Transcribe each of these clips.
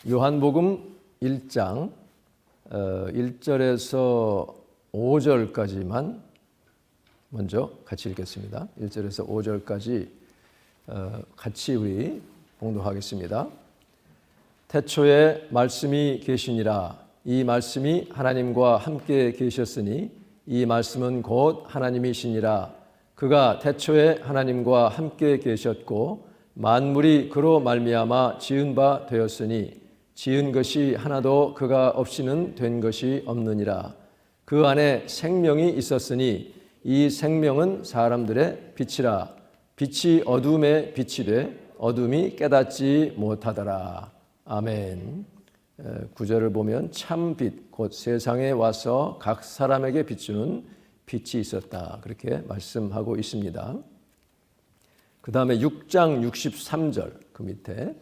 요한복음 1장 1절에서 5절까지만 먼저 같이 읽겠습니다. 1절에서 5절까지 같이 우리 봉독하겠습니다. 태초에 말씀이 계시니라. 이 말씀이 하나님과 함께 계셨으니 이 말씀은 곧 하나님이시니라. 그가 태초에 하나님과 함께 계셨고 만물이 그로 말미암아 지은 바 되었으니 지은 것이 하나도 그가 없이는 된 것이 없느니라. 그 안에 생명이 있었으니 이 생명은 사람들의 빛이라. 빛이 어둠에 빛이 돼 어둠이 깨닫지 못하더라. 아멘. 9절을 보면 참 빛, 곧 세상에 와서 각 사람에게 비추는 빛이 있었다. 그렇게 말씀하고 있습니다. 그 다음에 6장 63절 그 밑에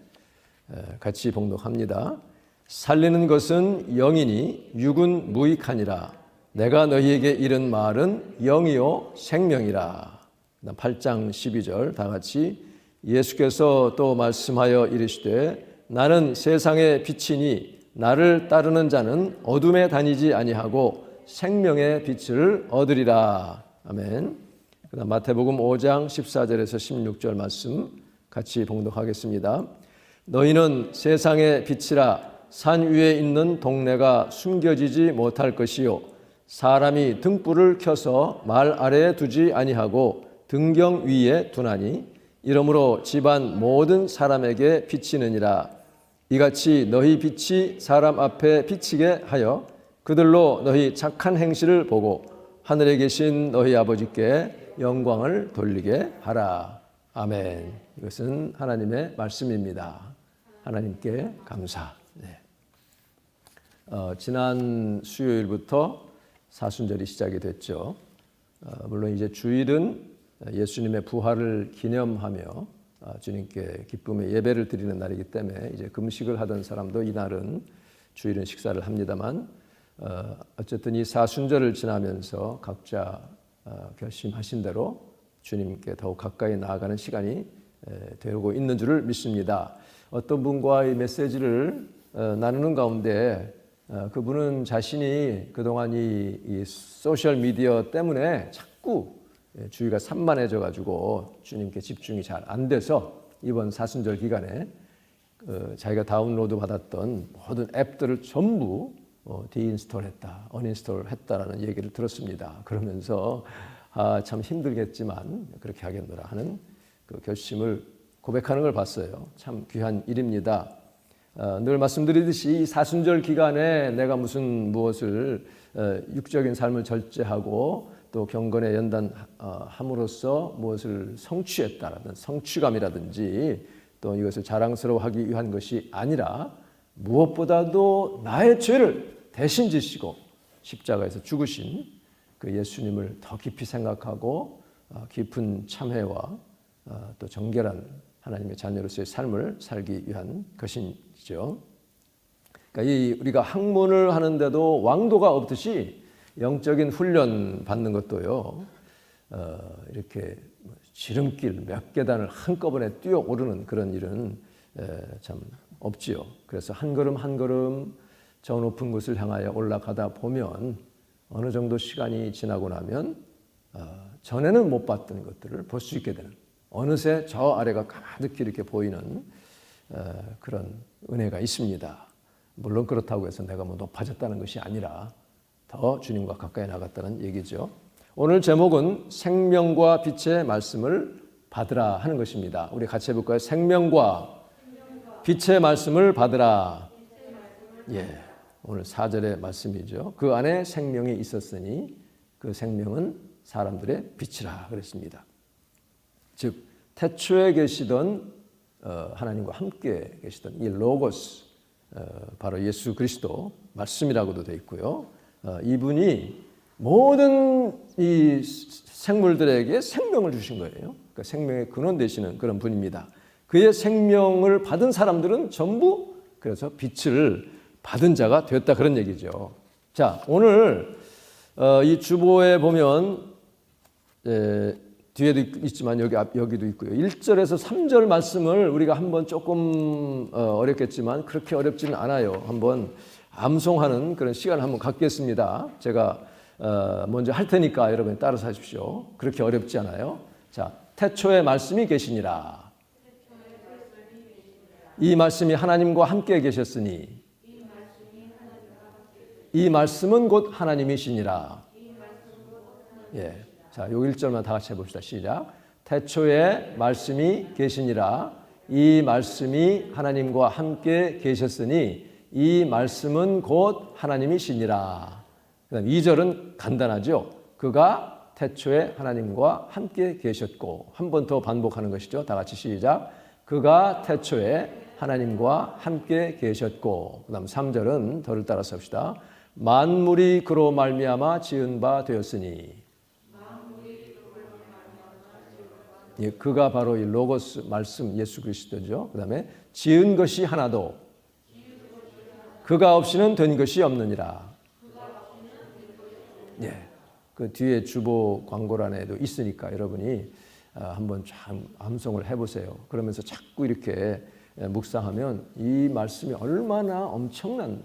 같이 봉독합니다. 살리는 것은 영이니 육은 무익하니라. 내가 너희에게 이른 말은 영이요 생명이라. 8장 12절 다 같이 예수께서 또 말씀하여 이르시되 나는 세상의 빛이니 나를 따르는 자는 어둠에 다니지 아니하고 생명의 빛을 얻으리라. 아멘. 그다음 마태복음 5장 14절에서 16절 말씀 같이 봉독하겠습니다. 너희는 세상의 빛이라. 산 위에 있는 동네가 숨겨지지 못할 것이요 사람이 등불을 켜서 말 아래에 두지 아니하고 등경 위에 두나니 이러므로 집안 모든 사람에게 비치느니라. 이같이 너희 빛이 사람 앞에 비치게 하여 그들로 너희 착한 행실을 보고 하늘에 계신 너희 아버지께 영광을 돌리게 하라. 아멘. 이것은 하나님의 말씀입니다. 하나님께 감사. 네. 지난 수요일부터 사순절이 시작이 됐죠. 물론 이제 주일은 예수님의 부활을 기념하며 주님께 기쁨의 예배를 드리는 날이기 때문에 이제 금식을 하던 사람도 이날은 주일은 식사를 합니다만 어쨌든 이 사순절을 지나면서 각자 결심하신 대로 주님께 더욱 가까이 나아가는 시간이 되고 있는 줄을 믿습니다. 어떤 분과 이 메시지를 나누는 가운데 그분은 자신이 그동안 이 소셜 미디어 때문에 자꾸 주의가 산만해져 가지고 주님께 집중이 잘 안 돼서 이번 사순절 기간에 자기가 다운로드 받았던 모든 앱들을 전부 디인스톨했다, 어인스톨했다라는 얘기를 들었습니다. 그러면서 참 힘들겠지만 그렇게 하겠노라 하는 그 결심을 고백하는 걸 봤어요. 참 귀한 일입니다. 늘 말씀드리듯이 이 사순절 기간에 내가 무엇을 육적인 삶을 절제하고 또 경건에 연단함으로써 무엇을 성취했다라는 성취감이라든지 또 이것을 자랑스러워하기 위한 것이 아니라 무엇보다도 나의 죄를 대신 지시고 십자가에서 죽으신 그 예수님을 더 깊이 생각하고 깊은 참회와 또 정결한 하나님의 자녀로서의 삶을 살기 위한 것이죠. 그러니까 우리가 학문을 하는데도 왕도가 없듯이 영적인 훈련 받는 것도요. 이렇게 지름길 몇 계단을 한꺼번에 뛰어오르는 그런 일은 참 없지요. 그래서 한 걸음 한 걸음 저 높은 곳을 향하여 올라가다 보면 어느 정도 시간이 지나고 나면 전에는 못 봤던 것들을 볼 수 있게 되는, 어느새 저 아래가 가득히 이렇게 보이는 그런 은혜가 있습니다. 물론 그렇다고 해서 내가 높아졌다는 것이 아니라 더 주님과 가까이 나갔다는 얘기죠. 오늘 제목은 생명과 빛의 말씀을 받으라 하는 것입니다. 우리 같이 해볼까요? 생명과 빛의 말씀을 받으라. 예, 오늘 4절의 말씀이죠. 그 안에 생명이 있었으니 그 생명은 사람들의 빛이라 그랬습니다. 즉 태초에 계시던 하나님과 함께 계시던 이 로고스, 바로 예수 그리스도 말씀이라고도 되어 있고요. 이분이 모든 이 생물들에게 생명을 주신 거예요. 그러니까 생명의 근원 되시는 그런 분입니다. 그의 생명을 받은 사람들은 전부 그래서 빛을 받은 자가 되었다 그런 얘기죠. 자, 오늘 이 주보에 보면 뒤에도 있지만 여기도 있고요. 1절에서 3절 말씀을 우리가 한번 조금 어렵겠지만 그렇게 어렵지는 않아요. 한번 암송하는 그런 시간을 한번 갖겠습니다. 제가 먼저 할 테니까 여러분 따라서 하십시오. 그렇게 어렵지 않아요. 자, 태초에 말씀이 계시니라. 이 말씀이 하나님과 함께 계셨으니 이 말씀은 곧 하나님이시니라. 예. 자, 요 1절만 다 같이 해봅시다. 시작. 태초에 말씀이 계시니라. 이 말씀이 하나님과 함께 계셨으니 이 말씀은 곧 하나님이시니라. 그다음 2절은 간단하죠. 그가 태초에 하나님과 함께 계셨고, 한 번 더 반복하는 것이죠. 다 같이 시작. 그가 태초에 하나님과 함께 계셨고, 그다음 3절은 더를 따라서 합시다. 만물이 그로 말미암아 지은 바 되었으니. 예, 그가 바로 이 로고스 말씀 예수 그리스도죠. 그다음에 지은 것이 하나도 그가 없이는 된 것이 없느니라. 예, 그 뒤에 주보 광고란에도 있으니까 여러분이 한번 참 암송을 해보세요. 그러면서 자꾸 이렇게 묵상하면 이 말씀이 얼마나 엄청난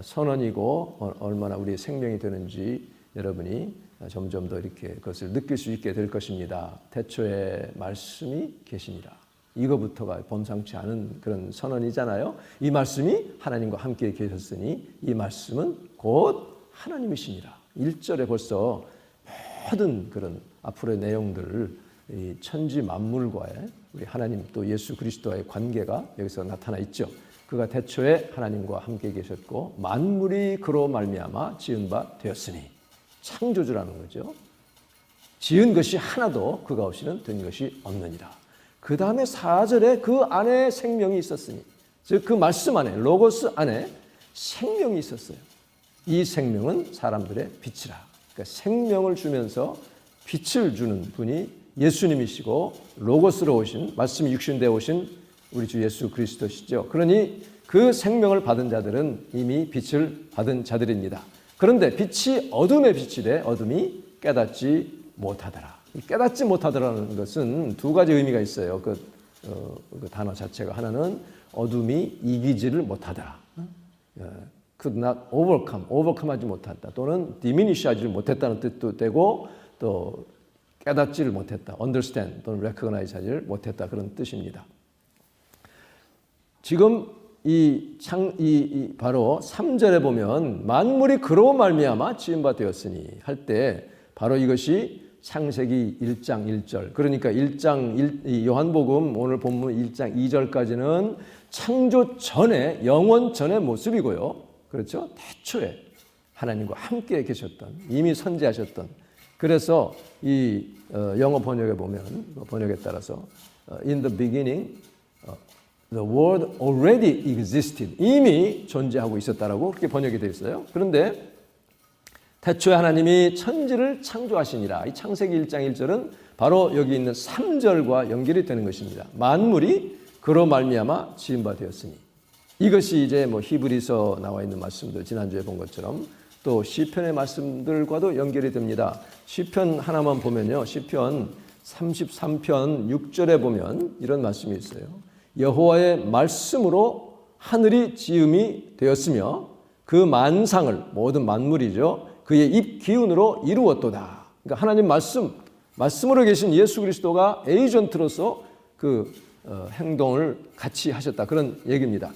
선언이고 얼마나 우리의 생명이 되는지 여러분이 점점 더 이렇게 그것을 느낄 수 있게 될 것입니다. 태초에 말씀이 계시니라. 이거부터가 범상치 않은 그런 선언이잖아요. 이 말씀이 하나님과 함께 계셨으니 이 말씀은 곧 하나님이시니라. 1절에 벌써 모든 그런 앞으로의 내용들, 이 천지 만물과의 우리 하나님 또 예수 그리스도와의 관계가 여기서 나타나 있죠. 그가 태초에 하나님과 함께 계셨고 만물이 그로 말미암아 지은 바 되었으니. 창조주라는 거죠. 지은 것이 하나도 그가 없이는 된 것이 없느니라. 그 다음에 4절에 그 안에 생명이 있었으니, 즉 그 말씀 안에, 로고스 안에 생명이 있었어요. 이 생명은 사람들의 빛이라. 그러니까 생명을 주면서 빛을 주는 분이 예수님이시고 로고스로 오신, 말씀이 육신되어 오신 우리 주 예수 그리스도시죠. 그러니 그 생명을 받은 자들은 이미 빛을 받은 자들입니다. 그런데 빛이 어둠의 빛이래 어둠이 깨닫지 못하더라. 깨닫지 못하더라는 것은 두 가지 의미가 있어요. 그 단어 자체가 하나는 어둠이 이기지를 못하더라. could not overcome하지 못했다. 또는 diminish하지 못했다는 뜻도 되고 또 깨닫지를 못했다. understand 또는 recognize하지를 못했다. 그런 뜻입니다. 지금 바로 3절에 보면 만물이 그로 말미암아 지은 바 되었으니 할 때 바로 이것이 창세기 1장 1절. 그러니까 요한복음 오늘 본문 1장 2절까지는 창조 전에 영원 전의 모습이고요. 그렇죠? 태초에 하나님과 함께 계셨던 이미 선지하셨던. 그래서 이 영어 번역에 보면 번역에 따라서 in the beginning The world already existed. 이미 존재하고 있었다라고 그렇게 번역이 되어 있어요. 그런데 태초에 하나님이 천지를 창조하시니라. 이 창세기 1장 1절은 바로 여기 있는 3절과 연결이 되는 것입니다. 만물이 그로 말미암아 지은 바 되었으니. 이것이 이제 히브리서 나와 있는 말씀들 지난주에 본 것처럼 또 시편의 말씀들과도 연결이 됩니다. 시편 하나만 보면요. 시편 33편 6절에 보면 이런 말씀이 있어요. 여호와의 말씀으로 하늘이 지음이 되었으며 그 만상을 모든 만물이죠. 그의 입 기운으로 이루었도다. 그러니까 하나님 말씀으로 계신 예수 그리스도가 에이전트로서 그 행동을 같이 하셨다. 그런 얘기입니다.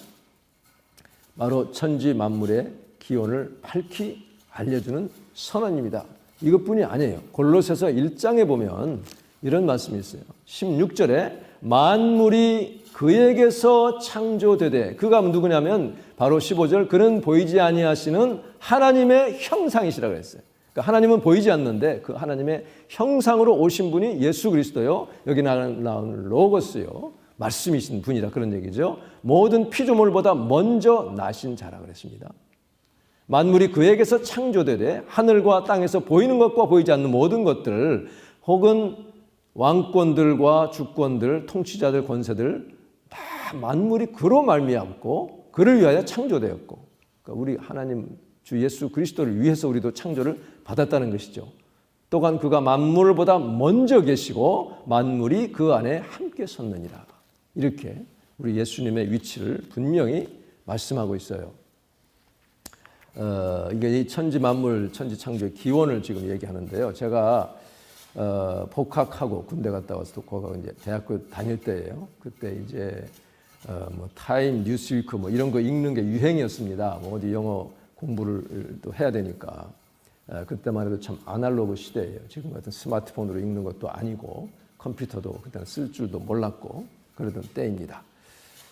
바로 천지 만물의 기원을 밝히 알려주는 선언입니다. 이것뿐이 아니에요. 골로새서 1장에 보면 이런 말씀이 있어요. 16절에 만물이 그에게서 창조되되 그가 누구냐면 바로 15절 그는 보이지 아니하시는 하나님의 형상이시라고 했어요. 그러니까 하나님은 보이지 않는데 그 하나님의 형상으로 오신 분이 예수 그리스도요. 여기 나오는 로고스요. 말씀이신 분이라 그런 얘기죠. 모든 피조물보다 먼저 나신 자라 그랬습니다. 만물이 그에게서 창조되되 하늘과 땅에서 보이는 것과 보이지 않는 모든 것들 혹은 왕권들과 주권들, 통치자들, 권세들 다 만물이 그로 말미암고 그를 위하여 창조되었고 그러니까 우리 하나님 주 예수 그리스도를 위해서 우리도 창조를 받았다는 것이죠. 또한 그가 만물보다 먼저 계시고 만물이 그 안에 함께 섰느니라. 이렇게 우리 예수님의 위치를 분명히 말씀하고 있어요. 이게 이 천지 만물, 천지 창조의 기원을 지금 얘기하는데요. 제가 복학하고 군대 갔다 와서 또 이제 대학교 다닐 때예요. 그때 이제 뭐 타임, 뉴스위크 뭐 이런 거 읽는 게 유행이었습니다. 뭐 어디 영어 공부를 또 해야 되니까. 그때만 해도 참 아날로그 시대예요. 지금 같은 스마트폰으로 읽는 것도 아니고 컴퓨터도 그때는 쓸 줄도 몰랐고 그러던 때입니다.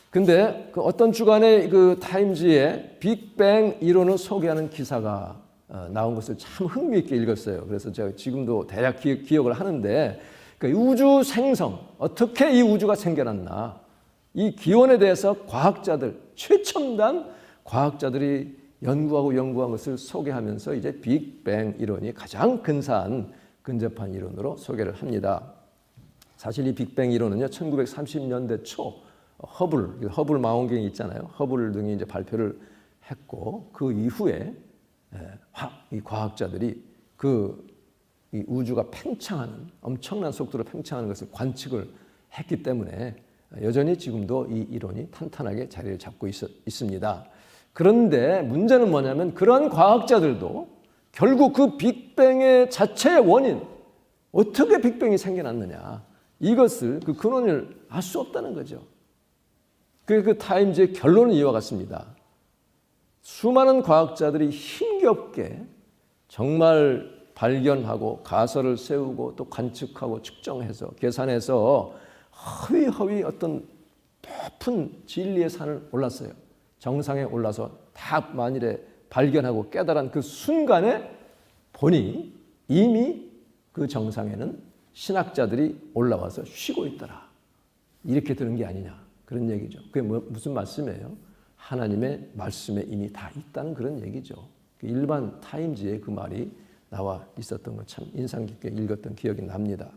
근데 그 어떤 주간에 그 타임즈에 빅뱅 이론을 소개하는 기사가 나온 것을 참 흥미있게 읽었어요. 그래서 제가 지금도 대략 기억을 하는데 그러니까 우주 생성, 어떻게 이 우주가 생겨났나 이 기원에 대해서 과학자들, 최첨단 과학자들이 연구한 것을 소개하면서 이제 빅뱅 이론이 가장 근사한 근접한 이론으로 소개를 합니다. 사실 이 빅뱅 이론은요, 1930년대 초 허블 망원경이 있잖아요. 허블 등이 이제 발표를 했고 그 이후에 이 과학자들이 이 우주가 팽창하는 엄청난 속도로 팽창하는 것을 관측을 했기 때문에 여전히 지금도 이 이론이 탄탄하게 자리를 잡고 있습니다. 그런데 문제는 뭐냐면 그런 과학자들도 결국 그 빅뱅의 자체의 원인, 어떻게 빅뱅이 생겨났느냐 이것을 그 근원을 알 수 없다는 거죠. 그 타임즈의 결론은 이와 같습니다. 수많은 과학자들이 힘겹게 정말 발견하고 가설을 세우고 또 관측하고 측정해서 계산해서 허위 어떤 높은 진리의 산을 올랐어요. 정상에 올라서 다 만일에 발견하고 깨달은 그 순간에 보니 이미 그 정상에는 신학자들이 올라와서 쉬고 있더라. 이렇게 들은 게 아니냐. 그런 얘기죠. 그게 무슨 말씀이에요? 하나님의 말씀에 이미 다 있다는 그런 얘기죠. 일반 타임즈에 그 말이 나와 있었던 거 참 인상 깊게 읽었던 기억이 납니다.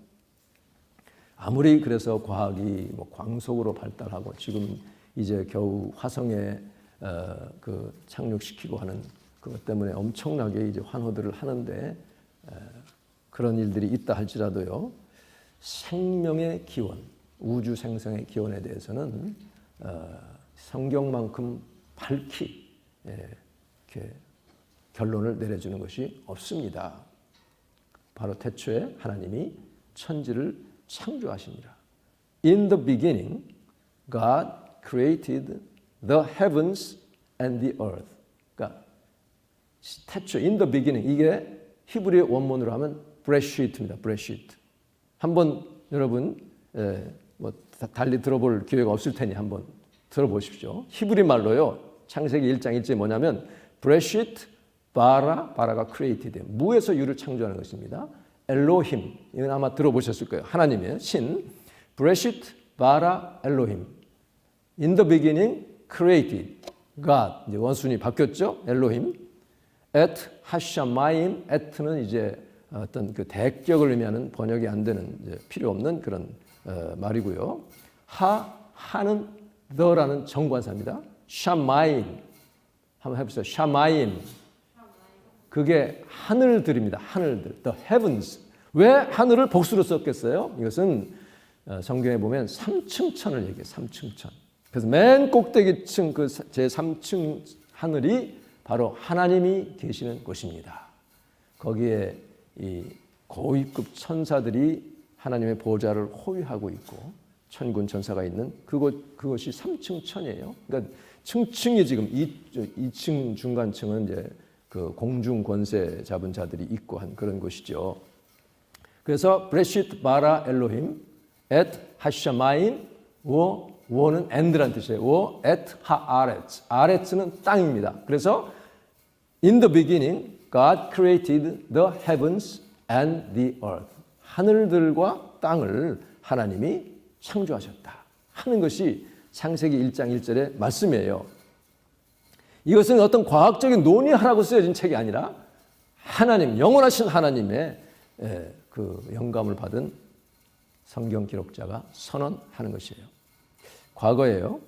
아무리 그래서 과학이 뭐 광속으로 발달하고 지금 이제 겨우 화성에 그 착륙시키고 하는 그것 때문에 엄청나게 이제 환호들을 하는데 그런 일들이 있다 할지라도요, 생명의 기원, 우주 생성의 기원에 대해서는 성경만큼 밝히 이렇게 결론을 내려주는 것이 없습니다. 바로 태초에 하나님이 천지를 창조하시니라. In the beginning, God created the heavens and the earth. 그러니까 태초, in the beginning, 이게 히브리 원문으로 하면 브레시트입니다. 브레시트. 한번 여러분 뭐 달리 들어볼 기회가 없을 테니 한번 들어보십시오. 히브리 말로요. 창세기 1장 1절이 뭐냐면 브레시트 바라가 크리에이티드. 무에서 유를 창조하는 것입니다. 엘로힘. 이건 아마 들어보셨을 거예요. 하나님의 신. 브레시트 바라 엘로힘. In the beginning created God. 이제 원순이 바뀌었죠. 엘로힘. Et 하샤마임. et는 이제 어떤 그 대격을 의미하는 번역이 안 되는 이제 필요 없는 그런 말이고요. 하는 the라는 정관사입니다. 샤마임. 한번 해보세요. 샤마임. 그게 하늘들입니다. 하늘들. The heavens. 왜 하늘을 복수로 썼겠어요? 이것은 성경에 보면 3층 천을 얘기해요. 3층 천. 그래서 맨 꼭대기층 그 제3층 하늘이 바로 하나님이 계시는 곳입니다. 거기에 이 고위급 천사들이 하나님의 보좌를 호위하고 있고 천군 천사가 있는 그것이 3층 천이에요. 그러니까 층층이 지금 2층 중간층은 이제 그 공중 권세 잡은 자들이 있고 한 그런 곳이죠. 그래서 브레시트 바라 엘로힘 엣 하샤마임 워는 엔드란 뜻이에요. 엣 하아레츠. 아레츠는 땅입니다. 그래서 in the beginning God created the heavens and the earth. 하늘들과 땅을 하나님이 창조하셨다 하는 것이 창세기 1장 1절의 말씀이에요. 이것은 어떤 과학적인 논의하라고 쓰여진 책이 아니라 하나님, 영원하신 하나님의 그 영감을 받은 성경 기록자가 선언하는 것이에요. 과거에요.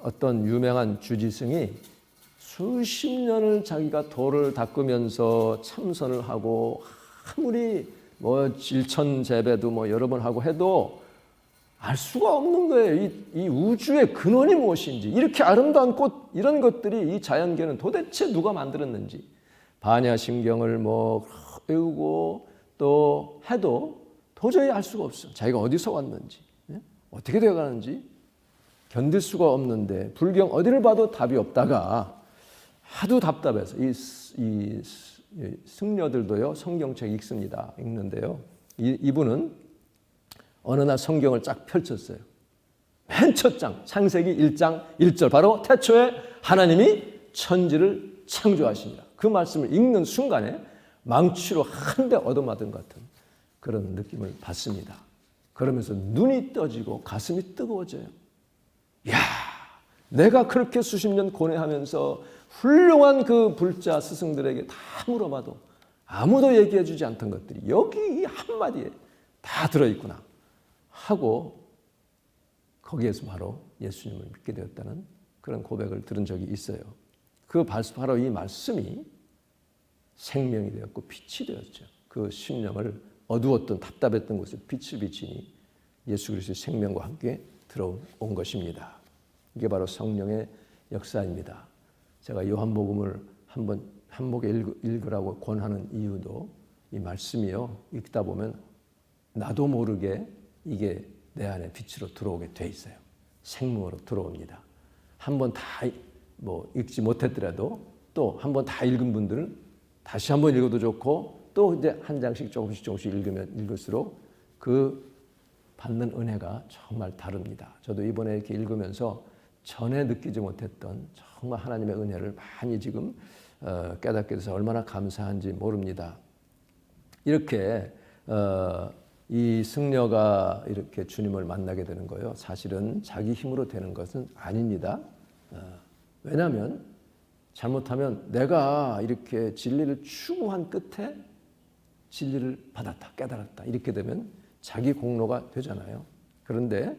어떤 유명한 주지승이 수십 년을 자기가 돌을 닦으면서 참선을 하고 아무리 뭐 일천재배도 뭐 여러 번 하고 해도 알 수가 없는 거예요. 이 우주의 근원이 무엇인지, 이렇게 아름다운 꽃, 이런 것들이 이 자연계는 도대체 누가 만들었는지, 반야심경을 뭐 외우고 또 해도 도저히 알 수가 없어. 자기가 어디서 왔는지, 어떻게 되어가는지 견딜 수가 없는데, 불경 어디를 봐도 답이 없다가 하도 답답해서 이 승려들도요 성경책 읽습니다. 읽는데요, 이분은 어느 날 성경을 쫙 펼쳤어요. 맨 첫 장, 창세기 1장 1절, 바로 태초에 하나님이 천지를 창조하시니라. 그 말씀을 읽는 순간에 망치로 한 대 얻어맞은 것 같은 그런 느낌을 받습니다. 그러면서 눈이 떠지고 가슴이 뜨거워져요. 야, 내가 그렇게 수십 년 고뇌하면서 훌륭한 그 불자 스승들에게 다 물어봐도 아무도 얘기해 주지 않던 것들이 여기 이 한마디에 다 들어있구나 하고, 거기에서 바로 예수님을 믿게 되었다는 그런 고백을 들은 적이 있어요. 그 바로 이 말씀이 생명이 되었고 빛이 되었죠. 그 심령을 어두웠던 답답했던 곳에 빛을 비치니 예수 그리스도의 생명과 함께 들어온 것입니다. 이게 바로 성령의 역사입니다. 제가 요한복음을 한 목에 읽으라고 권하는 이유도 이 말씀이요, 읽다 보면 나도 모르게 이게 내 안에 빛으로 들어오게 돼 있어요. 생명으로 들어옵니다. 한번 다 뭐 읽지 못했더라도 또 한번 다 읽은 분들은 다시 한번 읽어도 좋고, 또 이제 한 장씩 조금씩 읽으면 읽을수록 그 받는 은혜가 정말 다릅니다. 저도 이번에 이렇게 읽으면서 전에 느끼지 못했던 정말 하나님의 은혜를 많이 지금 깨닫게 돼서 얼마나 감사한지 모릅니다. 이렇게 이 승려가 이렇게 주님을 만나게 되는 거예요. 사실은 자기 힘으로 되는 것은 아닙니다. 왜냐하면 잘못하면 내가 이렇게 진리를 추구한 끝에 진리를 받았다, 깨달았다, 이렇게 되면 자기 공로가 되잖아요. 그런데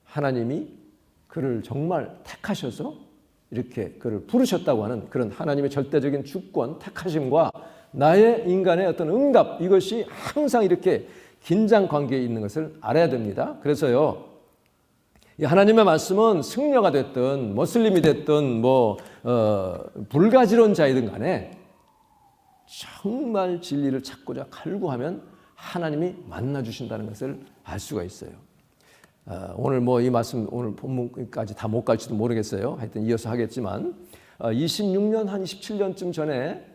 하나님이 그를 정말 택하셔서 이렇게 그를 부르셨다고 하는 그런 하나님의 절대적인 주권, 택하심과 나의 인간의 어떤 응답, 이것이 항상 이렇게 긴장 관계에 있는 것을 알아야 됩니다. 그래서요, 이 하나님의 말씀은 승려가 됐든 모슬림이 됐든 불가지론자이든 간에 정말 진리를 찾고자 갈구하면 하나님이 만나주신다는 것을 알 수가 있어요. 오늘 이 말씀 오늘 본문까지 다 못 갈지도 모르겠어요. 하여튼 이어서 하겠지만 26년 한 27년쯤 전에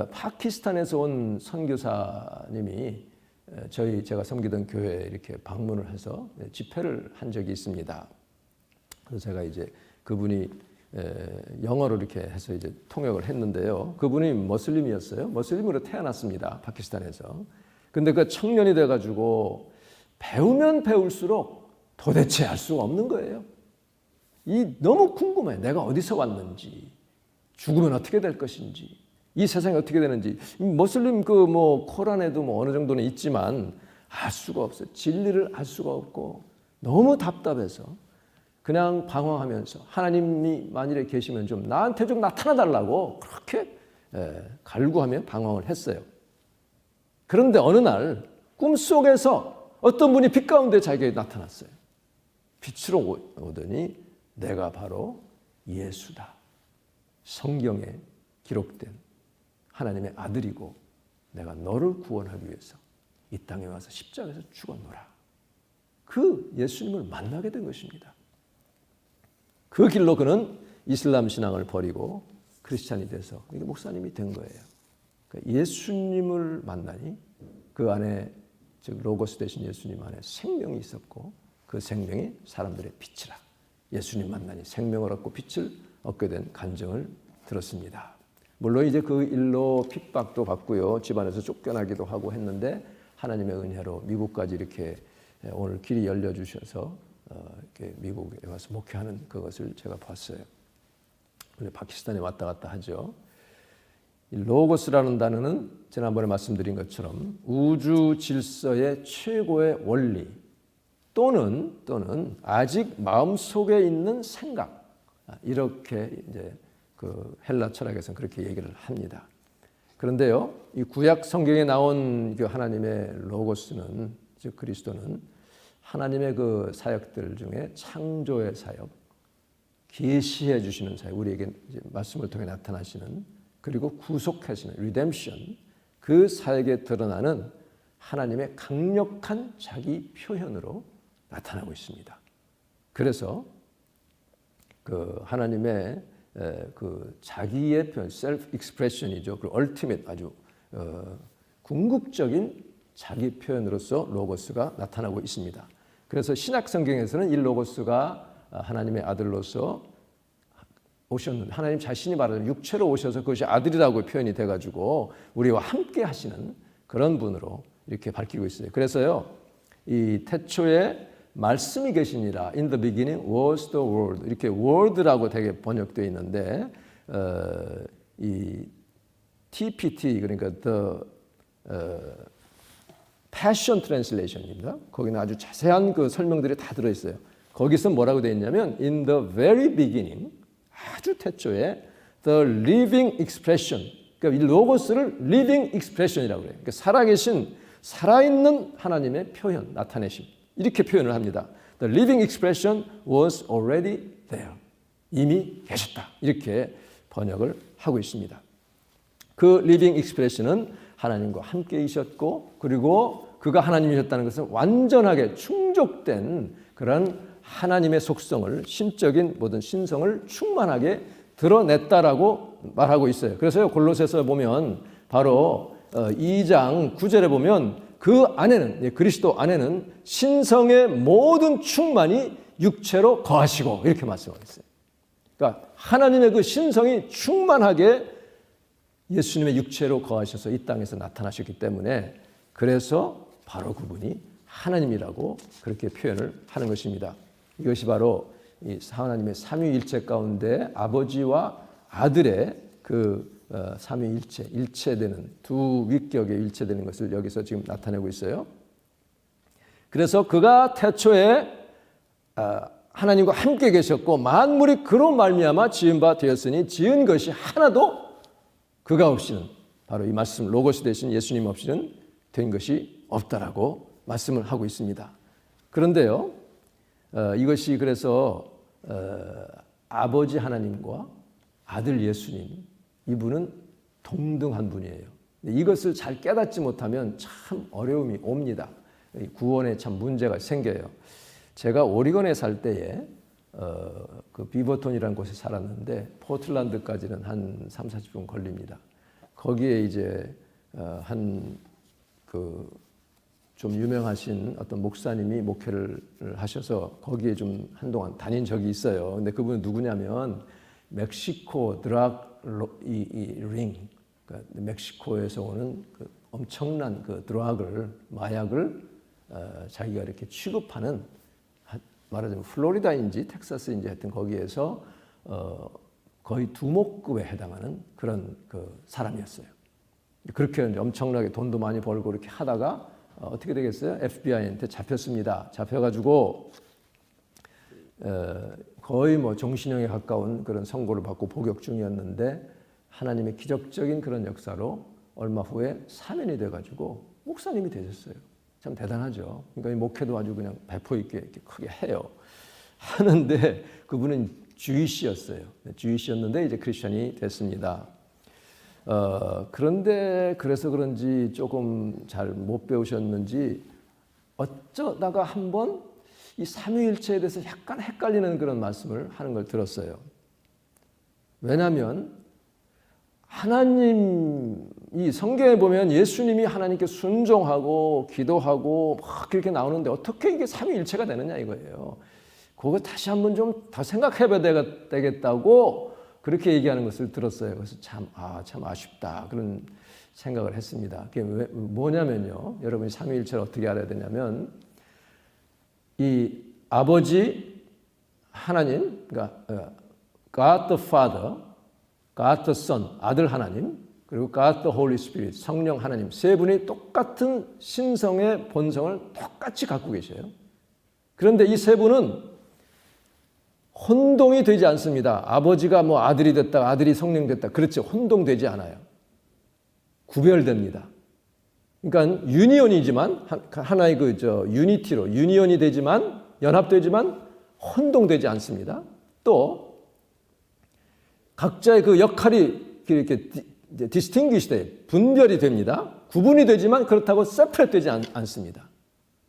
파키스탄에서 온 선교사님이 제가 섬기던 교회에 이렇게 방문을 해서 집회를 한 적이 있습니다. 그래서 제가 이제 그분이 영어로 이렇게 해서 이제 통역을 했는데요. 그분이 머슬림이었어요. 머슬림으로 태어났습니다. 파키스탄에서. 근데 그 청년이 돼가지고 배우면 배울수록 도대체 알 수가 없는 거예요. 너무 궁금해. 내가 어디서 왔는지, 죽으면 어떻게 될 것인지, 이 세상이 어떻게 되는지. 모슬림 코란에도 어느 정도는 있지만 알 수가 없어요. 진리를 알 수가 없고 너무 답답해서 그냥 방황하면서 하나님이 만일에 계시면 좀 나한테 좀 나타나달라고 그렇게 갈구하며 방황을 했어요. 그런데 어느 날 꿈속에서 어떤 분이 빛 가운데 자기에게 나타났어요. 빛으로 오더니 내가 바로 예수다. 성경에 기록된 하나님의 아들이고 내가 너를 구원하기 위해서 이 땅에 와서 십자가에서 죽었노라. 그 예수님을 만나게 된 것입니다. 그 길로 그는 이슬람 신앙을 버리고 크리스찬이 돼서 이게 목사님이 된 거예요. 그러니까 예수님을 만나니 그 안에, 즉 로고스 되신 예수님 안에 생명이 있었고 그 생명이 사람들의 빛이라. 예수님 만나니 생명을 얻고 빛을 얻게 된 간증을 들었습니다. 물론 이제 그 일로 핍박도 받고요, 집안에서 쫓겨나기도 하고 했는데 하나님의 은혜로 미국까지 이렇게 오늘 길이 열려 주셔서 이렇게 미국에 와서 목회하는 그것을 제가 봤어요. 원래 파키스탄에 왔다 갔다 하죠. 이 로고스라는 단어는 지난번에 말씀드린 것처럼 우주 질서의 최고의 원리 또는 아직 마음속에 있는 생각, 이렇게 이제 그 헬라 철학에서는 그렇게 얘기를 합니다. 그런데요, 이 구약 성경에 나온 그 하나님의 로고스는, 즉 그리스도는 하나님의 그 사역들 중에 창조의 사역, 계시해 주시는 사역, 우리에게 이제 말씀을 통해 나타나시는, 그리고 구속하시는 리뎀션, 그 사역에 드러나는 하나님의 강력한 자기 표현으로 나타나고 있습니다. 그래서 그 하나님의 그 자기의 표현, 셀프 익스프레션이죠. 그 얼티밋 아주 궁극적인 자기 표현으로서 로고스가 나타나고 있습니다. 그래서 신약 성경에서는 이 로고스가 하나님의 아들로서 오셨는데, 하나님 자신이 말하자면 육체로 오셔서 그것이 아들이라고 표현이 돼가지고 우리와 함께 하시는 그런 분으로 이렇게 밝히고 있어요. 그래서요, 이 태초에 말씀이 계시니라, in the beginning was the word, 이렇게 word라고 되게 번역되어 있는데, 이 TPT, 그러니까 the Passion Translation입니다. 거기는 아주 자세한 그 설명들이 다 들어있어요. 거기서 뭐라고 되어 있냐면 in the very beginning, 아주 태초에 the living expression, 그러니까 이 로고스를 living expression이라고 그래요. 그러니까 살아계신, 살아있는 하나님의 표현, 나타내심, 이렇게 표현을 합니다. The living expression was already there. 이미 계셨다. 이렇게 번역을 하고 있습니다. 그 living expression은 하나님과 함께 계셨고, 그리고 그가 하나님이셨다는 것은 완전하게 충족된 그런 하나님의 속성을, 신적인 모든 신성을 충만하게 드러냈다라고 말하고 있어요. 그래서 골로새서 보면 바로 2장 9절에 보면 그 안에는, 그리스도 안에는 신성의 모든 충만이 육체로 거하시고, 이렇게 말씀하고 있어요. 그러니까 하나님의 그 신성이 충만하게 예수님의 육체로 거하셔서 이 땅에서 나타나셨기 때문에, 그래서 바로 그분이 하나님이라고 그렇게 표현을 하는 것입니다. 이것이 바로 이 하나님의 삼위일체 가운데 아버지와 아들의 그 삼위일체, 일체되는, 두 위격에 일체되는 것을 여기서 지금 나타내고 있어요. 그래서 그가 태초에 하나님과 함께 계셨고 만물이 그로 말미암아 지은 바 되었으니 지은 것이 하나도 그가 없이는, 바로 이 말씀 로고스 되신 예수님 없이는 된 것이 없다라고 말씀을 하고 있습니다. 그런데요, 이것이 그래서 아버지 하나님과 아들 예수님, 이분은 동등한 분이에요. 이것을 잘 깨닫지 못하면 참 어려움이 옵니다. 구원에 참 문제가 생겨요. 제가 오리건에 살 때에 그 비버톤이라는 곳에 살았는데 포틀랜드까지는 한 30-40분 걸립니다. 거기에 이제 한 그 좀 유명하신 어떤 목사님이 목회를 하셔서 거기에 좀 한동안 다닌 적이 있어요. 근데 그분은 누구냐면 멕시코 드락 링, 그러니까 멕시코에서 오는 그 엄청난 그 드락을, 마약을 자기가 이렇게 취급하는, 말하자면 플로리다인지 텍사스인지 하여튼 거기에서 거의 두목급에 해당하는 그런 그 사람이었어요. 그렇게 엄청나게 돈도 많이 벌고 이렇게 하다가 어떻게 되겠어요? FBI한테 잡혔습니다. 잡혀가지고 거의 뭐 정신형에 가까운 그런 선고를 받고 복역 중이었는데, 하나님의 기적적인 그런 역사로 얼마 후에 사면이 돼가지고 목사님이 되셨어요. 참 대단하죠. 그러니까 이 목회도 아주 그냥 배포 있게 이렇게 크게 해요. 하는데 그분은 주이시였어요. 주이시였는데 이제 크리스천이 됐습니다. 그런데 그래서 그런지 조금 잘 못 배우셨는지 어쩌다가 한번 이 삼위일체에 대해서 약간 헷갈리는 그런 말씀을 하는 걸 들었어요. 왜냐하면 하나님이 성경에 보면 예수님이 하나님께 순종하고 기도하고 막 그렇게 나오는데 어떻게 이게 삼위일체가 되느냐 이거예요. 그거 다시 한번 좀 더 생각해봐야 되겠다고 그렇게 얘기하는 것을 들었어요. 그래서 참 아쉽다 그런 생각을 했습니다. 그게 뭐냐면요, 여러분이 삼위일체를 어떻게 알아야 되냐면, 이 아버지 하나님, 그러니까 God the Father, God the Son, 아들 하나님, 그리고 God the Holy Spirit, 성령 하나님, 세 분이 똑같은 신성의 본성을 똑같이 갖고 계셔요. 그런데 이 세 분은 혼동이 되지 않습니다. 아버지가 뭐 아들이 됐다, 아들이 성령 됐다, 그렇지 혼동되지 않아요. 구별됩니다. 그러니까 유니온이지만 하나의 유니티로 유니온이 되지만 연합되지만 혼동되지 않습니다. 또 각자의 그 역할이 이렇게 디스팅귀시 돼 분별이 됩니다. 구분이 되지만 그렇다고 세퍼레이트 되지 않습니다.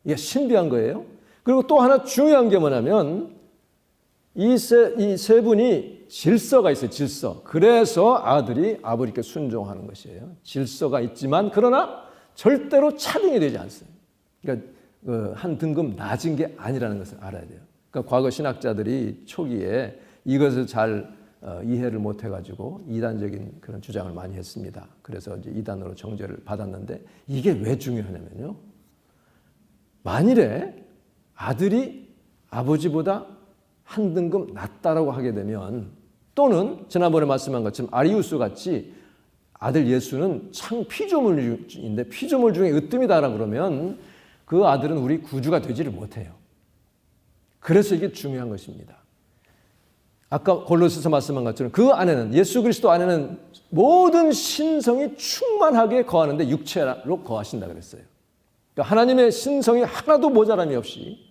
이게 신비한 거예요. 그리고 또 하나 중요한 게 뭐냐면 이 세 분이 질서가 있어요. 질서. 그래서 아들이 아버지께 순종하는 것이에요. 질서가 있지만 그러나 절대로 차등이 되지 않습니다. 그러니까 한 등급 낮은 게 아니라는 것을 알아야 돼요. 그러니까 과거 신학자들이 초기에 이것을 잘 이해를 못해가지고 이단적인 그런 주장을 많이 했습니다. 그래서 이제 이단으로 정죄를 받았는데 이게 왜 중요하냐면요. 만일에 아들이 아버지보다 한 등급 낮다라고 하게 되면 또는 지난번에 말씀한 것처럼 아리우스 같이 아들 예수는 참 피조물인데 피조물 중에 으뜸이다라고 그러면 그 아들은 우리 구주가 되지를 못해요. 그래서 이게 중요한 것입니다. 아까 골로새서 말씀한 것처럼 그 안에는 예수 그리스도 안에는 모든 신성이 충만하게 거하는데 육체로 거하신다 그랬어요. 그러니까 하나님의 신성이 하나도 모자람이 없이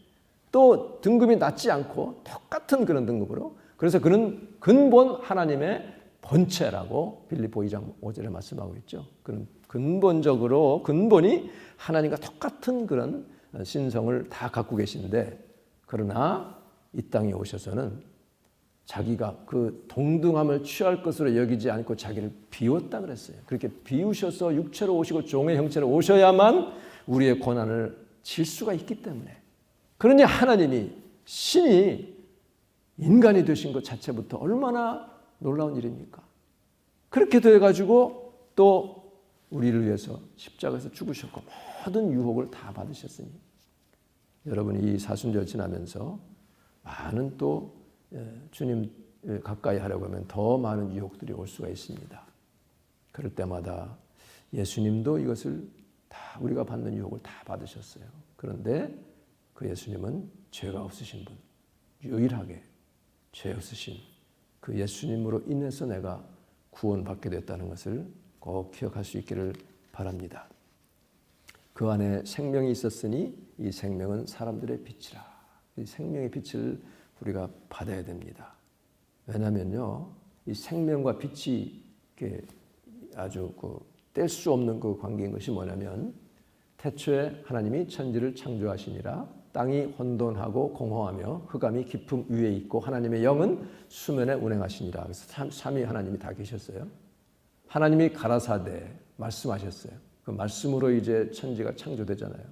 또 등급이 낮지 않고 똑같은 그런 등급으로 그래서 그는 근본 하나님의 본체라고 빌립보 2장 5절에 말씀하고 있죠. 그런 근본이 하나님과 똑같은 그런 신성을 다 갖고 계신데 그러나 이 땅에 오셔서는 자기가 그 동등함을 취할 것으로 여기지 않고 자기를 비웠다 그랬어요. 그렇게 비우셔서 육체로 오시고 종의 형체로 오셔야만 우리의 고난을 질 수가 있기 때문에 그러니 하나님이 신이 인간이 되신 것 자체부터 얼마나 놀라운 일입니까? 그렇게 돼가지고 또 우리를 위해서 십자가에서 죽으셨고 모든 유혹을 다 받으셨으니 여러분이 이 사순절 지나면서 많은 또 주님 가까이 하려고 하면 더 많은 유혹들이 올 수가 있습니다. 그럴 때마다 예수님도 이것을 다 우리가 받는 유혹을 다 받으셨어요. 그런데 그 예수님은 죄가 없으신 분, 유일하게 죄 없으신 그 예수님으로 인해서 내가 구원받게 됐다는 것을 꼭 기억할 수 있기를 바랍니다. 그 안에 생명이 있었으니 이 생명은 사람들의 빛이라. 이 생명의 빛을 우리가 받아야 됩니다. 왜냐하면요, 이 생명과 빛이 아주 뗄 수 없는 그 관계인 것이 뭐냐면 태초에 하나님이 천지를 창조하시니라 땅이 혼돈하고 공허하며 흑암이 깊음 위에 있고 하나님의 영은 수면에 운행하시니라. 그래서 삼위 하나님이 다 계셨어요. 하나님이 가라사대 말씀하셨어요. 그 말씀으로 이제 천지가 창조되잖아요.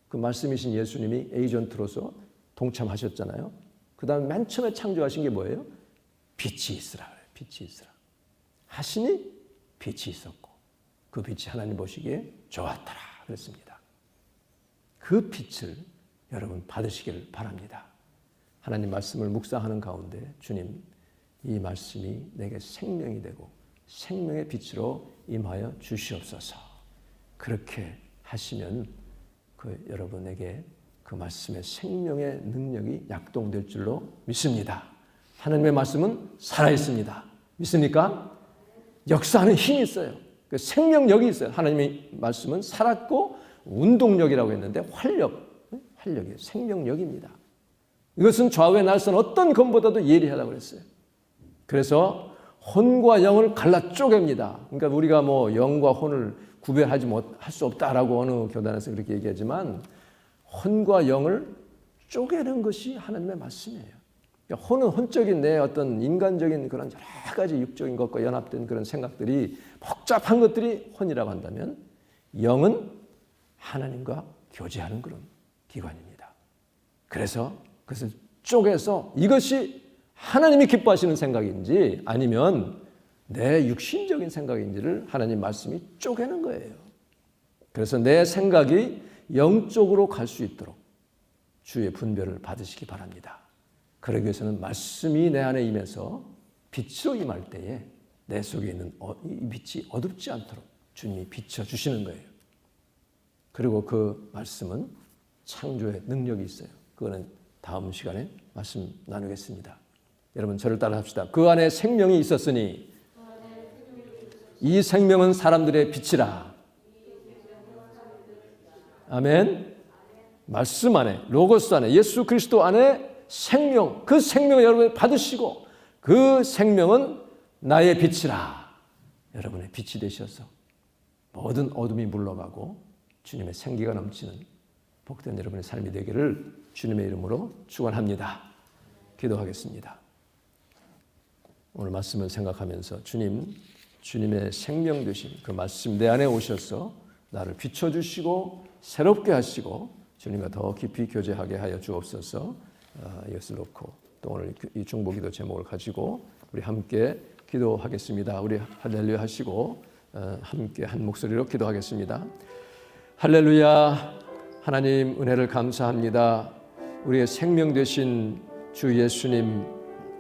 그 말씀이신 예수님이 에이전트로서 동참하셨잖아요. 그 다음에 맨 처음에 창조하신 게 뭐예요? 빛이 있으라. 빛이 있으라. 하시니 빛이 있었고 그 빛이 하나님 보시기에 좋았더라 그랬습니다. 그 빛을 여러분 받으시길 바랍니다. 하나님 말씀을 묵상하는 가운데 주님 이 말씀이 내게 생명이 되고 생명의 빛으로 임하여 주시옵소서. 그렇게 하시면 여러분에게 그 말씀의 생명의 능력이 약동될 줄로 믿습니다. 하나님의 말씀은 살아있습니다. 믿습니까? 역사하는 힘이 있어요. 그 생명력이 있어요. 하나님의 말씀은 살았고 운동력이라고 했는데 활력이에요. 생명력입니다. 이것은 좌우의 날선 어떤 검보다도 예리하다고 그랬어요. 그래서 혼과 영을 갈라 쪼갭니다. 그러니까 우리가 영과 혼을 구별하지 못할 수 없다라고 어느 교단에서 그렇게 얘기하지만 혼과 영을 쪼개는 것이 하나님의 말씀이에요. 그러니까 혼은 혼적인 내 어떤 인간적인 그런 여러 가지 육적인 것과 연합된 그런 생각들이 복잡한 것들이 혼이라고 한다면 영은 하나님과 교제하는 그런 기관입니다. 그래서 그것을 쪼개서 이것이 하나님이 기뻐하시는 생각인지 아니면 내 육신적인 생각인지를 하나님 말씀이 쪼개는 거예요. 그래서 내 생각이 영적으로 갈 수 있도록 주의 분별을 받으시기 바랍니다. 그러기 위해서는 말씀이 내 안에 임해서 빛으로 임할 때에 내 속에 있는 이 빛이 어둡지 않도록 주님이 비춰주시는 거예요. 그리고 그 말씀은 창조의 능력이 있어요. 그거는 다음 시간에 말씀 나누겠습니다. 여러분 저를 따라 합시다. 그 안에 생명이 있었으니 이 생명은 사람들의 빛이라. 아멘. 말씀 안에, 로고스 안에, 예수 그리스도 안에 생명, 그 생명을 여러분이 받으시고 그 생명은 나의 빛이라. 여러분의 빛이 되셔서 모든 어둠이 물러가고 주님의 생기가 넘치는 복된 여러분의 삶이 되기를 주님의 이름으로 축원합니다. 기도하겠습니다. 오늘 말씀을 생각하면서 주님의 생명 되신 그 말씀 내 안에 오셔서 나를 비춰주시고 새롭게 하시고 주님과 더 깊이 교제하게 하여 주옵소서. 이것을 놓고 또 오늘 이 중보기도 제목을 가지고 우리 함께 기도하겠습니다. 우리 할렐루야 하시고 함께 한 목소리로 기도하겠습니다. 할렐루야. 하나님 은혜를 감사합니다. 우리의 생명 되신 주 예수님,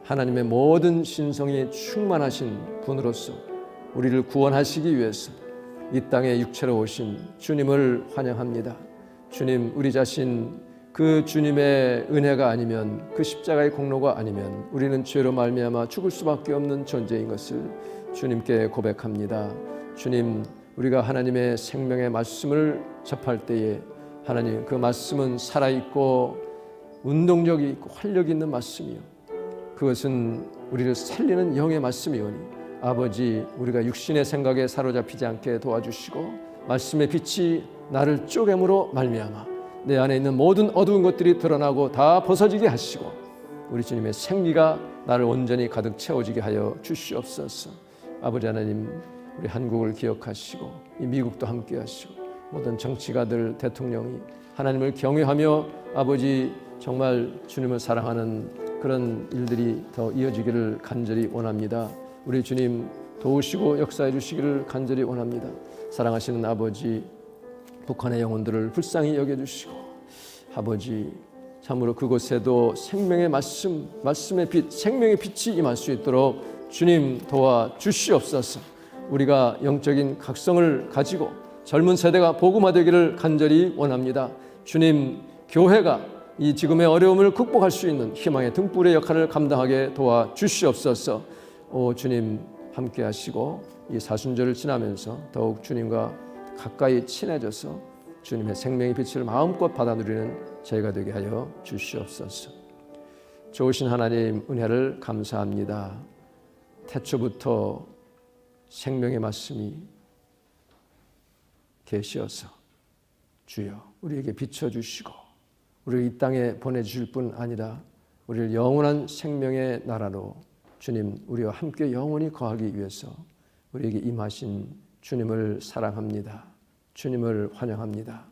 하나님의 모든 신성이 충만하신 분으로서 우리를 구원하시기 위해서 이 땅에 육체로 오신 주님을 환영합니다. 주님, 우리 자신 그 주님의 은혜가 아니면, 그 십자가의 공로가 아니면 우리는 죄로 말미암아 죽을 수밖에 없는 존재인 것을 주님께 고백합니다. 주님, 우리가 하나님의 생명의 말씀을 접할 때에 하나님, 그 말씀은 살아있고 운동력이 있고 활력이 있는 말씀이요, 그것은 우리를 살리는 영의 말씀이오니 아버지, 우리가 육신의 생각에 사로잡히지 않게 도와주시고 말씀의 빛이 나를 쪼개므로 말미암아 내 안에 있는 모든 어두운 것들이 드러나고 다 벗어지게 하시고 우리 주님의 생기가 나를 온전히 가득 채워지게 하여 주시옵소서. 아버지 하나님, 우리 한국을 기억하시고 이 미국도 함께 하시고 모든 정치가들, 대통령이 하나님을 경외하며 아버지 정말 주님을 사랑하는 그런 일들이 더 이어지기를 간절히 원합니다. 우리 주님 도우시고 역사해 주시기를 간절히 원합니다. 사랑하시는 아버지, 북한의 영혼들을 불쌍히 여겨주시고 아버지, 참으로 그곳에도 생명의 말씀, 말씀의 빛, 생명의 빛이 임할 수 있도록 주님 도와주시옵소서. 우리가 영적인 각성을 가지고 젊은 세대가 복음화되기를 간절히 원합니다. 주님, 교회가 이 지금의 어려움을 극복할 수 있는 희망의 등불의 역할을 감당하게 도와주시옵소서. 오 주님, 함께 하시고 이 사순절을 지나면서 더욱 주님과 가까이 친해져서 주님의 생명의 빛을 마음껏 받아 누리는 저희가 되게 하여 주시옵소서. 좋으신 하나님, 은혜를 감사합니다. 태초부터 생명의 말씀이 계시어서 주여 우리에게 비춰주시고 우리를 이 땅에 보내주실 뿐 아니라 우리를 영원한 생명의 나라로 주님, 우리와 함께 영원히 거하기 위해서 우리에게 임하신 주님을 사랑합니다. 주님을 환영합니다.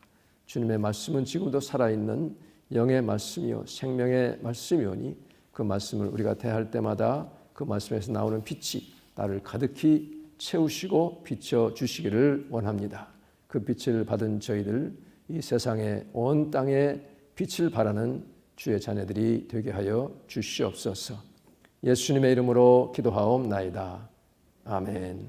주님의 말씀은 지금도 살아있는 영의 말씀이요 생명의 말씀이오니 그 말씀을 우리가 대할 때마다 그 말씀에서 나오는 빛이 나를 가득히 채우시고 비춰주시기를 원합니다. 그 빛을 받은 저희들, 이 세상에 온 땅에 빛을 발하는 주의 자녀들이 되게 하여 주시옵소서. 예수님의 이름으로 기도하옵나이다. 아멘.